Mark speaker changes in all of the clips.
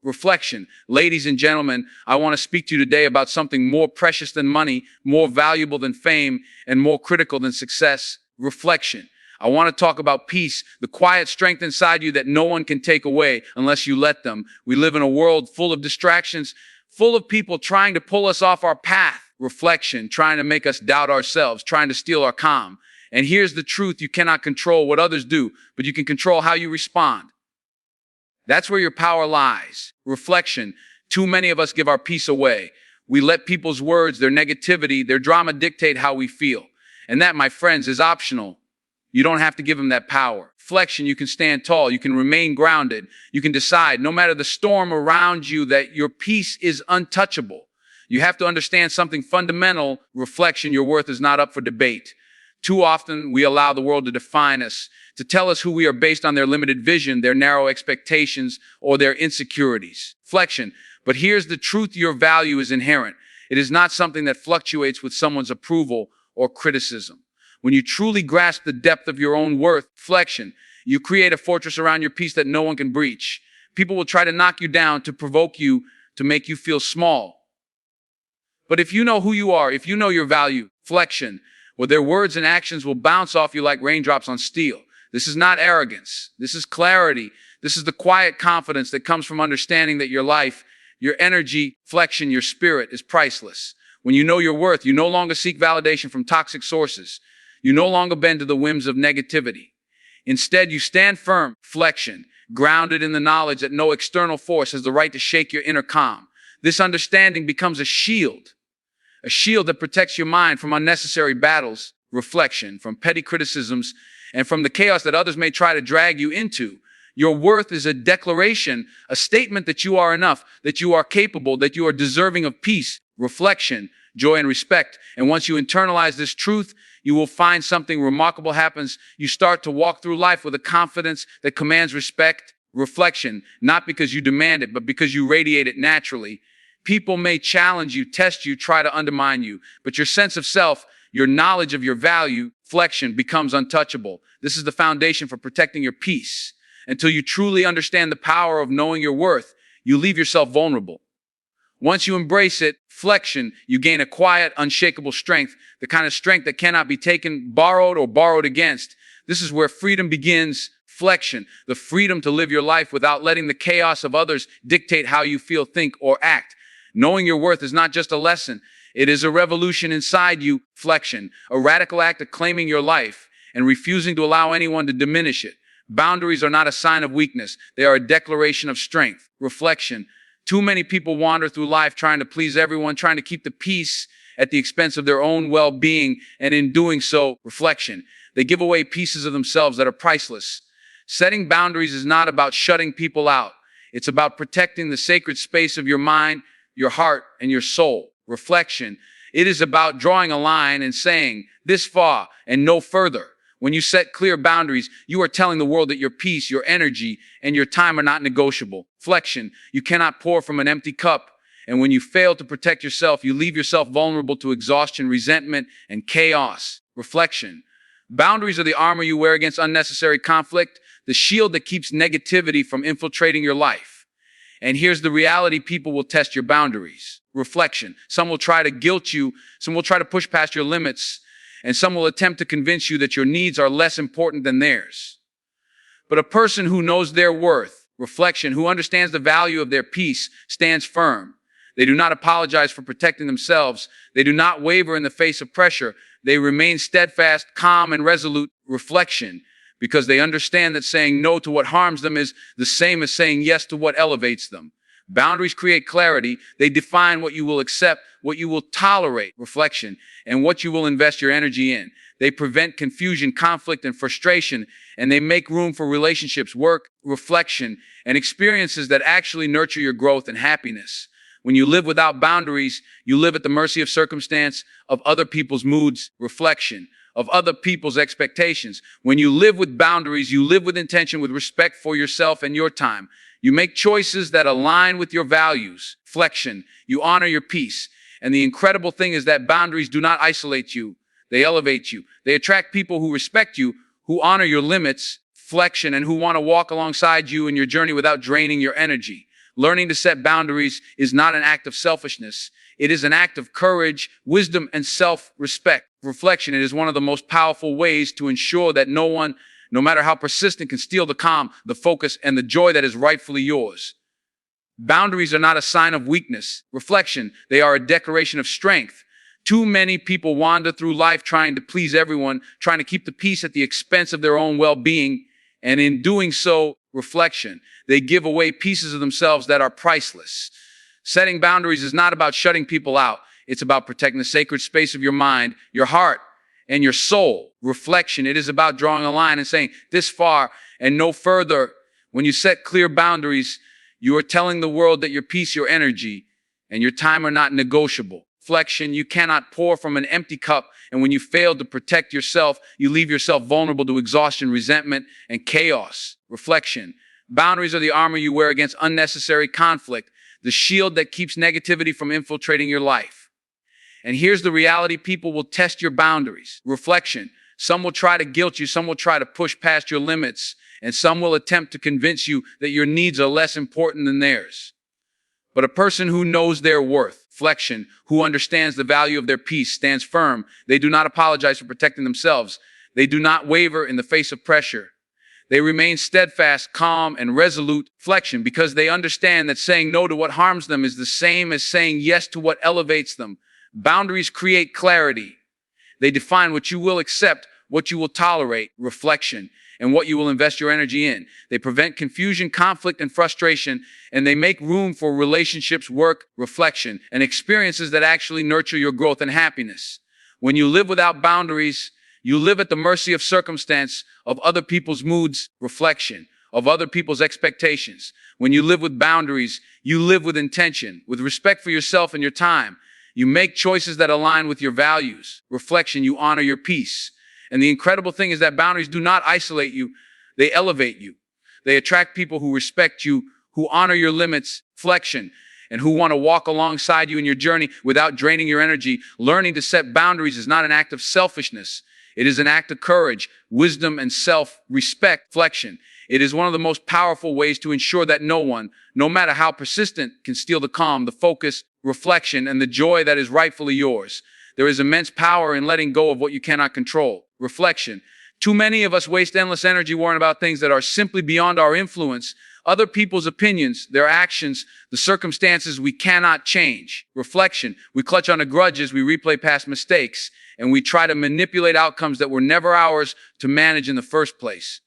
Speaker 1: Reflection. Ladies and gentlemen, I want to speak to you today about something more precious than money, more valuable than fame, and more critical than success. Reflection. I want to talk about peace, the quiet strength inside you that no one can take away unless you let them. We live in a world full of distractions, full of people trying to pull us off our path. Reflection, trying to make us doubt ourselves, trying to steal our calm. And here's the truth: you cannot control what others do, but you can control how you respond. That's where your power lies. Reflection. Too many of us give our peace away. We let people's words, their negativity, their drama dictate how we feel. And that, my friends, is optional. You don't have to give them that power. Reflection, you can stand tall. You can remain grounded. You can decide, no matter the storm around you, that your peace is untouchable. You have to understand something fundamental. Reflection, your worth is not up for debate. Too often, we allow the world to define us, to tell us who we are based on their limited vision, their narrow expectations, or their insecurities. Reflection. But here's the truth: your value is inherent. It is not something that fluctuates with someone's approval or criticism. When you truly grasp the depth of your own worth, reflection, you create a fortress around your peace that no one can breach. People will try to knock you down, to provoke you, to make you feel small. But if you know who you are, if you know your value, reflection, well, their words and actions will bounce off you like raindrops on steel. This is not arrogance. This is clarity. This is the quiet confidence that comes from understanding that your life, your energy, reflection, your spirit is priceless. When you know your worth, you no longer seek validation from toxic sources. You no longer bend to the whims of negativity. Instead, you stand firm, reflection, grounded in the knowledge that no external force has the right to shake your inner calm. This understanding becomes a shield that protects your mind from unnecessary battles, reflection, from petty criticisms, and from the chaos that others may try to drag you into. Your worth is a declaration, a statement that you are enough, that you are capable, that you are deserving of peace, reflection, joy, and respect. And once you internalize this truth, you will find something remarkable happens. You start to walk through life with a confidence that commands respect. Reflection, not because you demand it, but because you radiate it naturally. People may challenge you, test you, try to undermine you, but your sense of self, your knowledge of your value, reflection, becomes untouchable. This is the foundation for protecting your peace. Until you truly understand the power of knowing your worth, you leave yourself vulnerable. Once you embrace it, reflection, you gain a quiet, unshakable strength, the kind of strength that cannot be taken, borrowed, or borrowed against. This is where freedom begins. Reflection, the freedom to live your life without letting the chaos of others dictate how you feel, think, or act. Knowing your worth is not just a lesson. It is a revolution inside you. Reflection, a radical act of claiming your life and refusing to allow anyone to diminish it. Boundaries are not a sign of weakness. They are a declaration of strength. Reflection, too many people wander through life trying to please everyone, trying to keep the peace at the expense of their own well-being. And in doing so, reflection, they give away pieces of themselves that are priceless. Setting boundaries is not about shutting people out. It's about protecting the sacred space of your mind, your heart, and your soul. Reflection, it is about drawing a line and saying, this far and no further. When you set clear boundaries, you are telling the world that your peace, your energy, and your time are not negotiable. Reflection, you cannot pour from an empty cup. And when you fail to protect yourself, you leave yourself vulnerable to exhaustion, resentment, and chaos. Reflection, boundaries are the armor you wear against unnecessary conflict, the shield that keeps negativity from infiltrating your life. And here's the reality: people will test your boundaries. Reflection, some will try to guilt you, some will try to push past your limits, and some will attempt to convince you that your needs are less important than theirs. But a person who knows their worth, reflection, who understands the value of their peace, stands firm. They do not apologize for protecting themselves. They do not waver in the face of pressure. They remain steadfast, calm, and resolute. Reflection, because they understand that saying no to what harms them is the same as saying yes to what elevates them. Boundaries create clarity. They define what you will accept, what you will tolerate, reflection, and what you will invest your energy in. They prevent confusion, conflict, and frustration, and they make room for relationships, work, reflection, and experiences that actually nurture your growth and happiness. When you live without boundaries, you live at the mercy of circumstance, of other people's moods, reflection, of other people's expectations. When you live with boundaries, you live with intention, with respect for yourself and your time. You make choices that align with your values. Reflection, you honor your peace. And the incredible thing is that boundaries do not isolate you. They elevate you. They attract people who respect you, who honor your limits, reflection, and who want to walk alongside you in your journey without draining your energy. Learning to set boundaries is not an act of selfishness. It is an act of courage, wisdom, and self-respect. Reflection, it is one of the most powerful ways to ensure that no one, no matter how persistent, can steal the calm, the focus, and the joy that is rightfully yours. Boundaries are not a sign of weakness. Reflection, they are a declaration of strength. Too many people wander through life trying to please everyone, trying to keep the peace at the expense of their own well-being. And in doing so, reflection, they give away pieces of themselves that are priceless. Setting boundaries is not about shutting people out. It's about protecting the sacred space of your mind, your heart, and your soul. Reflection, it is about drawing a line and saying this far and no further. When you set clear boundaries, you are telling the world that your peace, your energy, and your time are not negotiable. Reflection, you cannot pour from an empty cup, and when you fail to protect yourself, you leave yourself vulnerable to exhaustion, resentment, and chaos. Reflection, boundaries are the armor you wear against unnecessary conflict, the shield that keeps negativity from infiltrating your life. And here's the reality: people will test your boundaries. Reflection, some will try to guilt you, some will try to push past your limits, and some will attempt to convince you that your needs are less important than theirs. But a person who knows their worth, reflection, who understands the value of their peace, stands firm. They do not apologize for protecting themselves. They do not waver in the face of pressure. They remain steadfast, calm, and resolute. Reflection, because they understand that saying no to what harms them is the same as saying yes to what elevates them. Boundaries create clarity. They define what you will accept, what you will tolerate. Reflection, and what you will invest your energy in. They prevent confusion, conflict, and frustration, and they make room for relationships, work, reflection, and experiences that actually nurture your growth and happiness. When you live without boundaries, you live at the mercy of circumstance, of other people's moods, reflection, of other people's expectations. When you live with boundaries, you live with intention, with respect for yourself and your time. You make choices that align with your values. Reflection, you honor your peace. And the incredible thing is that boundaries do not isolate you, they elevate you. They attract people who respect you, who honor your limits, reflection, and who want to walk alongside you in your journey without draining your energy. Learning to set boundaries is not an act of selfishness. It is an act of courage, wisdom, and self-respect. Reflection, it is one of the most powerful ways to ensure that no one, no matter how persistent, can steal the calm, the focus, reflection, and the joy that is rightfully yours. There is immense power in letting go of what you cannot control. Reflection. Too many of us waste endless energy worrying about things that are simply beyond our influence, other people's opinions, their actions, the circumstances we cannot change. Reflection. We clutch on to grudges, we replay past mistakes, and we try to manipulate outcomes that were never ours to manage in the first place.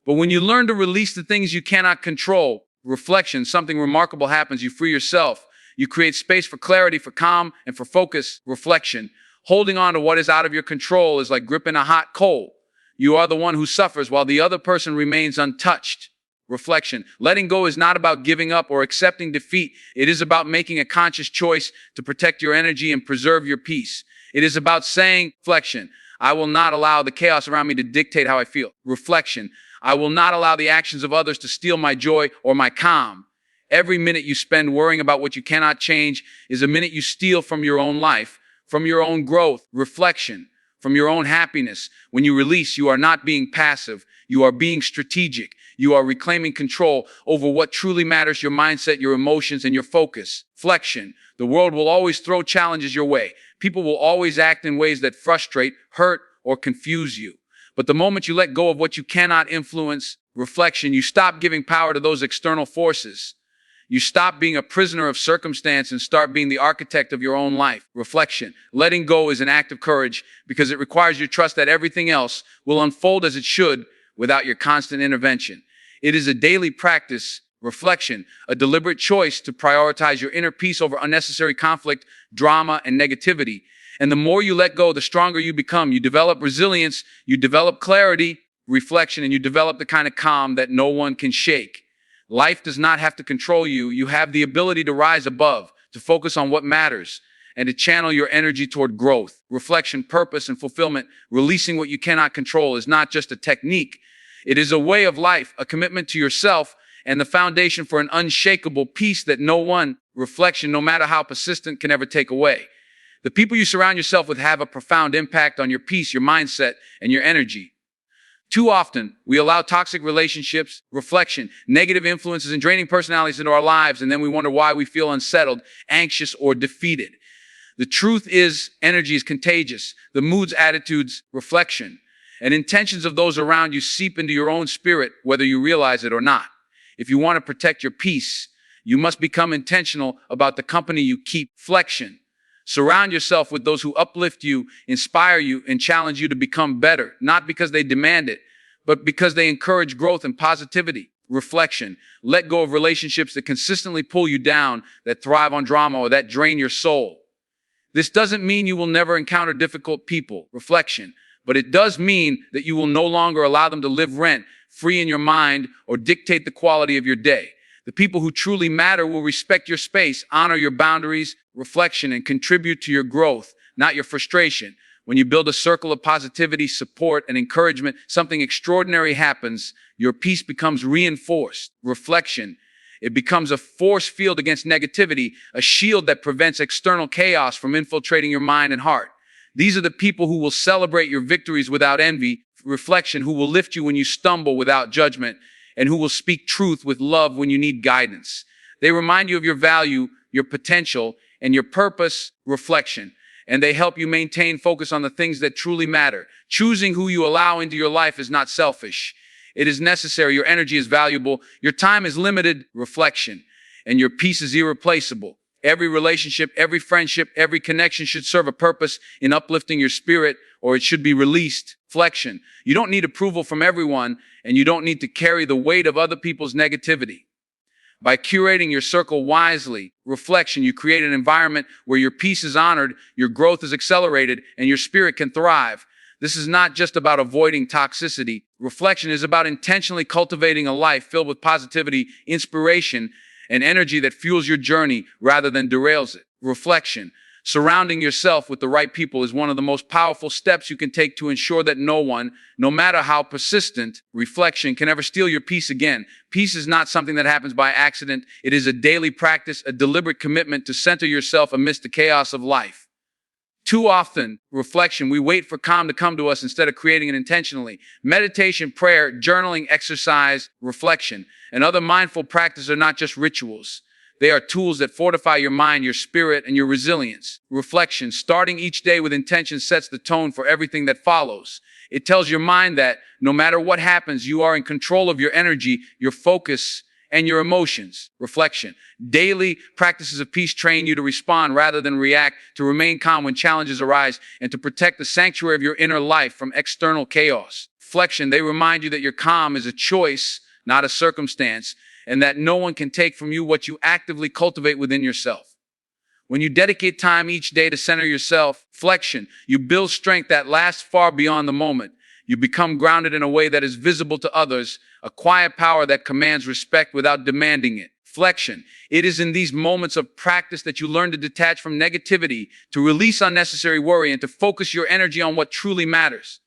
Speaker 1: But when you learn to release the things you cannot control, reflection, something remarkable happens. You free yourself. You create space for clarity, for calm, and for focus. Reflection. Holding on to what is out of your control is like gripping a hot coal. You are the one who suffers while the other person remains untouched. Reflection. Letting go is not about giving up or accepting defeat. It is about making a conscious choice to protect your energy and preserve your peace. It is about saying, reflection, I will not allow the chaos around me to dictate how I feel. Reflection. I will not allow the actions of others to steal my joy or my calm. Every minute you spend worrying about what you cannot change is a minute you steal from your own life, from your own growth, reflection, from your own happiness. When you release, you are not being passive. You are being strategic. You are reclaiming control over what truly matters, your mindset, your emotions, and your focus. Reflection. The world will always throw challenges your way. People will always act in ways that frustrate, hurt, or confuse you. But the moment you let go of what you cannot influence, reflection, you stop giving power to those external forces. You stop being a prisoner of circumstance and start being the architect of your own life. Reflection. Letting go is an act of courage because it requires your trust that everything else will unfold as it should without your constant intervention. It is a daily practice, reflection, a deliberate choice to prioritize your inner peace over unnecessary conflict, drama, and negativity. And the more you let go, the stronger you become. You develop resilience, you develop clarity, reflection, and you develop the kind of calm that no one can shake. Life does not have to control you. You have the ability to rise above, to focus on what matters, and to channel your energy toward growth, reflection, purpose, and fulfillment. Releasing what you cannot control is not just a technique. It is a way of life, a commitment to yourself, and the foundation for an unshakable peace that no one, reflection, no matter how persistent, can ever take away. The people you surround yourself with have a profound impact on your peace, your mindset, and your energy. Too often, we allow toxic relationships, reflection, negative influences, and draining personalities into our lives, and then we wonder why we feel unsettled, anxious, or defeated. The truth is, energy is contagious. The moods, attitudes, reflection, and intentions of those around you seep into your own spirit, whether you realize it or not. If you want to protect your peace, you must become intentional about the company you keep. Flexion. Surround yourself with those who uplift you, inspire you, and challenge you to become better, not because they demand it, but because they encourage growth and positivity. Reflection. Let go of relationships that consistently pull you down, that thrive on drama, or that drain your soul. This doesn't mean you will never encounter difficult people. Reflection. But it does mean that you will no longer allow them to live rent-free in your mind or dictate the quality of your day. The people who truly matter will respect your space, honor your boundaries, reflection, and contribute to your growth, not your frustration. When you build a circle of positivity, support, and encouragement, something extraordinary happens. Your peace becomes reinforced. Reflection. It becomes a force field against negativity, a shield that prevents external chaos from infiltrating your mind and heart. These are the people who will celebrate your victories without envy. Reflection, who will lift you when you stumble without judgment, and who will speak truth with love when you need guidance. They remind you of your value, your potential, and your purpose. Reflection. And they help you maintain focus on the things that truly matter. Choosing who you allow into your life is not selfish. It is necessary. Your energy is valuable. Your time is limited. Reflection. And your peace is irreplaceable. Every relationship, every friendship, every connection should serve a purpose in uplifting your spirit, or it should be released. Flexion. You don't need approval from everyone, and you don't need to carry the weight of other people's negativity. By curating your circle wisely, reflection, you create an environment where your peace is honored, your growth is accelerated, and your spirit can thrive. This is not just about avoiding toxicity. Reflection is about intentionally cultivating a life filled with positivity, inspiration, and energy that fuels your journey rather than derails it. Reflection. Surrounding yourself with the right people is one of the most powerful steps you can take to ensure that no one, no matter how persistent, reflection can ever steal your peace again. Peace is not something that happens by accident. It is a daily practice, a deliberate commitment to center yourself amidst the chaos of life. Too often, reflection, we wait for calm to come to us instead of creating it intentionally. Meditation, prayer, journaling, exercise, reflection, and other mindful practices are not just rituals. They are tools that fortify your mind, your spirit, and your resilience. Reflection, starting each day with intention, sets the tone for everything that follows. It tells your mind that no matter what happens, you are in control of your energy, your focus, and your emotions. Reflection. Daily practices of peace train you to respond rather than react, to remain calm when challenges arise, and to protect the sanctuary of your inner life from external chaos. Reflection. They remind you that your calm is a choice, not a circumstance, and that no one can take from you what you actively cultivate within yourself. When you dedicate time each day to center yourself, reflection, you build strength that lasts far beyond the moment. You become grounded in a way that is visible to others, a quiet power that commands respect without demanding it. Reflection. It is in these moments of practice that you learn to detach from negativity, to release unnecessary worry, and to focus your energy on what truly matters.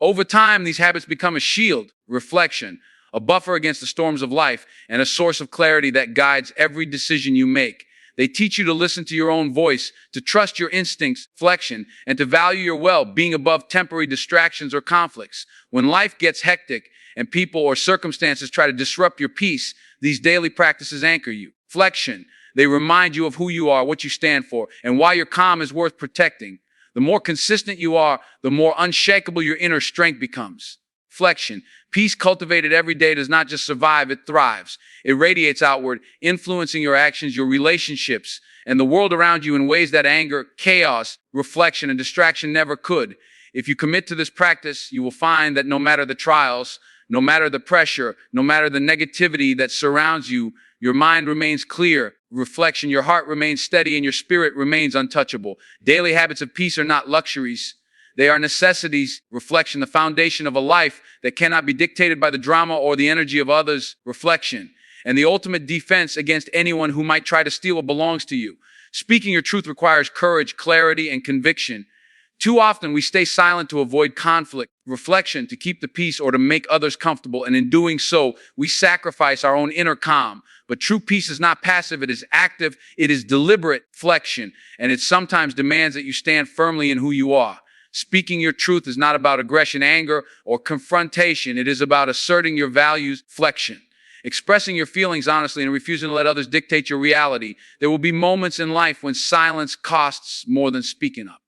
Speaker 1: Over time, these habits become a shield, reflection, a buffer against the storms of life, and a source of clarity that guides every decision you make. They teach you to listen to your own voice, to trust your instincts, reflection, and to value your well-being above temporary distractions or conflicts. When life gets hectic and people or circumstances try to disrupt your peace, these daily practices anchor you. Reflection. They remind you of who you are, what you stand for, and why your calm is worth protecting. The more consistent you are, the more unshakable your inner strength becomes. Reflection. Peace cultivated every day does not just survive, it thrives. It radiates outward, influencing your actions, your relationships, and the world around you in ways that anger, chaos, reflection, and distraction never could. If you commit to this practice, you will find that no matter the trials, no matter the pressure, no matter the negativity that surrounds you, your mind remains clear, reflection, your heart remains steady, and your spirit remains untouchable. Daily habits of peace are not luxuries. They are necessities. Reflection, the foundation of a life that cannot be dictated by the drama or the energy of others. Reflection, and the ultimate defense against anyone who might try to steal what belongs to you. Speaking your truth requires courage, clarity, and conviction. Too often we stay silent to avoid conflict. Reflection, to keep the peace or to make others comfortable, and in doing so, we sacrifice our own inner calm. But true peace is not passive, it is active, it is deliberate reflection, and it sometimes demands that you stand firmly in who you are. Speaking your truth is not about aggression, anger, or confrontation. It is about asserting your values, flexion. Expressing your feelings honestly and refusing to let others dictate your reality. There will be moments in life when silence costs more than speaking up.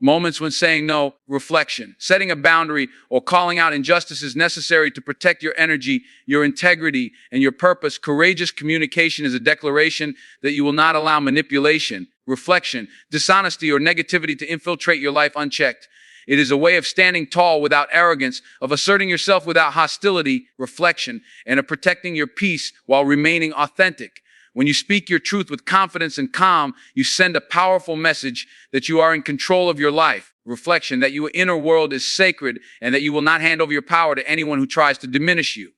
Speaker 1: Moments when saying no, reflection. Setting a boundary or calling out injustice is necessary to protect your energy, your integrity, and your purpose. Courageous communication is a declaration that you will not allow manipulation, reflection, dishonesty, or negativity to infiltrate your life unchecked. It is a way of standing tall without arrogance, of asserting yourself without hostility, reflection, and of protecting your peace while remaining authentic. When you speak your truth with confidence and calm, you send a powerful message that you are in control of your life, reflection, that your inner world is sacred and that you will not hand over your power to anyone who tries to diminish you.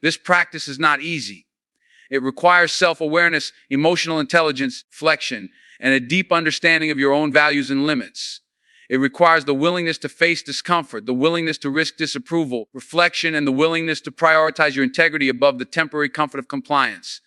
Speaker 1: This practice is not easy. It requires self-awareness, emotional intelligence, flexion, and a deep understanding of your own values and limits. It requires the willingness to face discomfort, the willingness to risk disapproval, reflection, and the willingness to prioritize your integrity above the temporary comfort of compliance.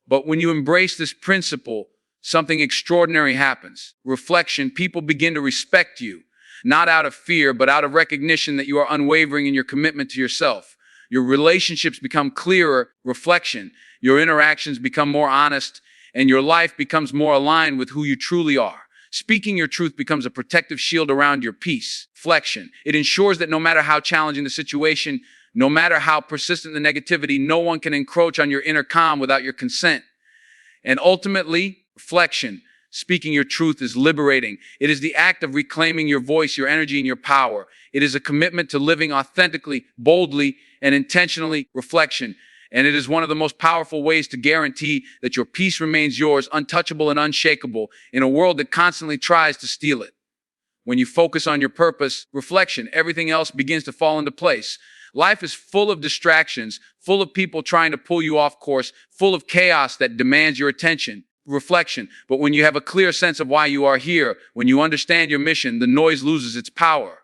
Speaker 1: But when you embrace this principle, something extraordinary happens. Reflection, people begin to respect you, not out of fear, but out of recognition that you are unwavering in your commitment to yourself. Your relationships become clearer, reflection. Your interactions become more honest, and your life becomes more aligned with who you truly are. Speaking your truth becomes a protective shield around your peace, flexion. It ensures that no matter how challenging the situation, no matter how persistent the negativity, no one can encroach on your inner calm without your consent. And ultimately, reflection, speaking your truth is liberating. It is the act of reclaiming your voice, your energy, and your power. It is a commitment to living authentically, boldly, and intentionally, reflection. And it is one of the most powerful ways to guarantee that your peace remains yours, untouchable and unshakable, in a world that constantly tries to steal it. When you focus on your purpose, reflection, everything else begins to fall into place. Life is full of distractions, full of people trying to pull you off course, full of chaos that demands your attention, reflection. But when you have a clear sense of why you are here, when you understand your mission, the noise loses its power.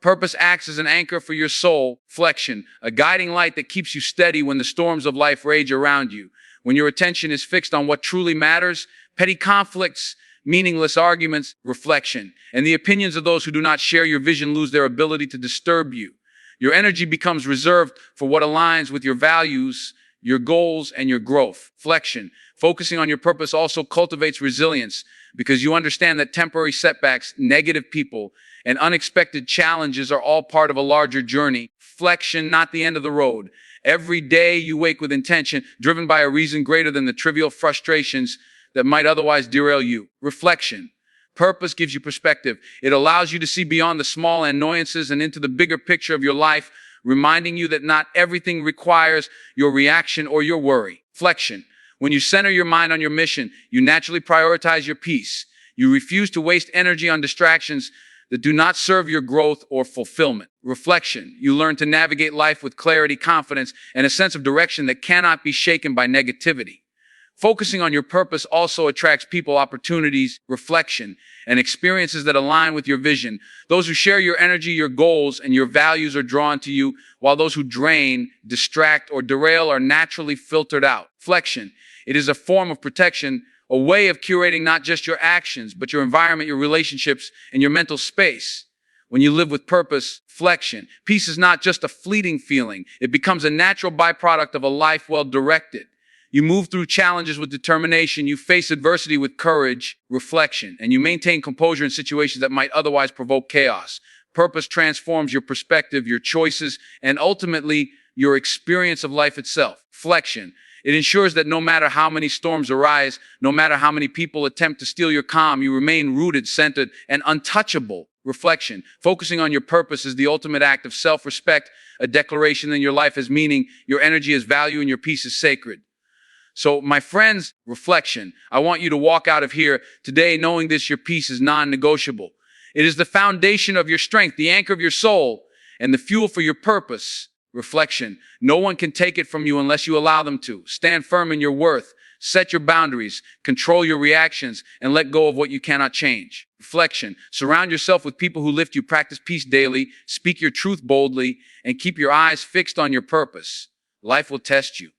Speaker 1: Purpose acts as an anchor for your soul, flexion, a guiding light that keeps you steady when the storms of life rage around you. When your attention is fixed on what truly matters, petty conflicts, meaningless arguments, reflection, and the opinions of those who do not share your vision lose their ability to disturb you. Your energy becomes reserved for what aligns with your values, your goals, and your growth. Flexion, focusing on your purpose also cultivates resilience because you understand that temporary setbacks, negative people, and unexpected challenges are all part of a larger journey. Flexion, not the end of the road. Every day you wake with intention, driven by a reason greater than the trivial frustrations that might otherwise derail you. Reflection. Purpose gives you perspective. It allows you to see beyond the small annoyances and into the bigger picture of your life, reminding you that not everything requires your reaction or your worry. Flexion. When you center your mind on your mission, you naturally prioritize your peace. You refuse to waste energy on distractions that do not serve your growth or fulfillment. Reflection. You learn to navigate life with clarity, confidence, and a sense of direction that cannot be shaken by negativity. Focusing on your purpose also attracts people, opportunities, reflection, and experiences that align with your vision. Those who share your energy, your goals, and your values are drawn to you, while those who drain, distract, or derail are naturally filtered out. Flexion. It is a form of protection, a way of curating not just your actions, but your environment, your relationships, and your mental space. When you live with purpose, flexion, peace is not just a fleeting feeling. It becomes a natural byproduct of a life well directed. You move through challenges with determination, you face adversity with courage, reflection, and you maintain composure in situations that might otherwise provoke chaos. Purpose transforms your perspective, your choices, and ultimately your experience of life itself. Flexion. It ensures that no matter how many storms arise, no matter how many people attempt to steal your calm, you remain rooted, centered, and untouchable. Reflection. Focusing on your purpose is the ultimate act of self-respect, a declaration that your life has meaning, your energy has value, and your peace is sacred. So, my friends, reflection. I want you to walk out of here today knowing this: your peace is non-negotiable. It is the foundation of your strength, the anchor of your soul, and the fuel for your purpose. Reflection. No one can take it from you unless you allow them to. Stand firm in your worth. Set your boundaries. Control your reactions and let go of what you cannot change. Reflection. Surround yourself with people who lift you. Practice peace daily. Speak your truth boldly and keep your eyes fixed on your purpose. Life will test you.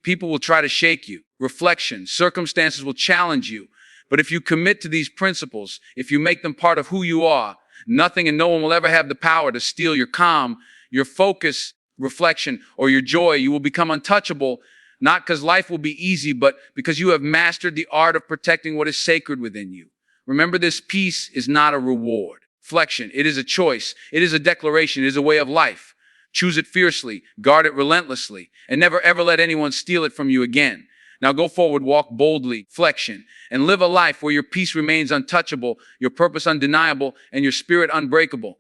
Speaker 1: People will try to shake you. Reflection. Circumstances will challenge you. But if you commit to these principles, if you make them part of who you are, Nothing and no one will ever have the power to steal your calm, your focus, reflection, or your joy. You will become untouchable, not because life will be easy, but because you have mastered the art of protecting what is sacred within you. Remember, this peace is not a reward. Reflection, it is a choice. It is a declaration. It is a way of life. Choose it fiercely, guard it relentlessly, and never ever let anyone steal it from you again. Now go forward, walk boldly, reflection, and live a life where your peace remains untouchable, your purpose undeniable, and your spirit unbreakable.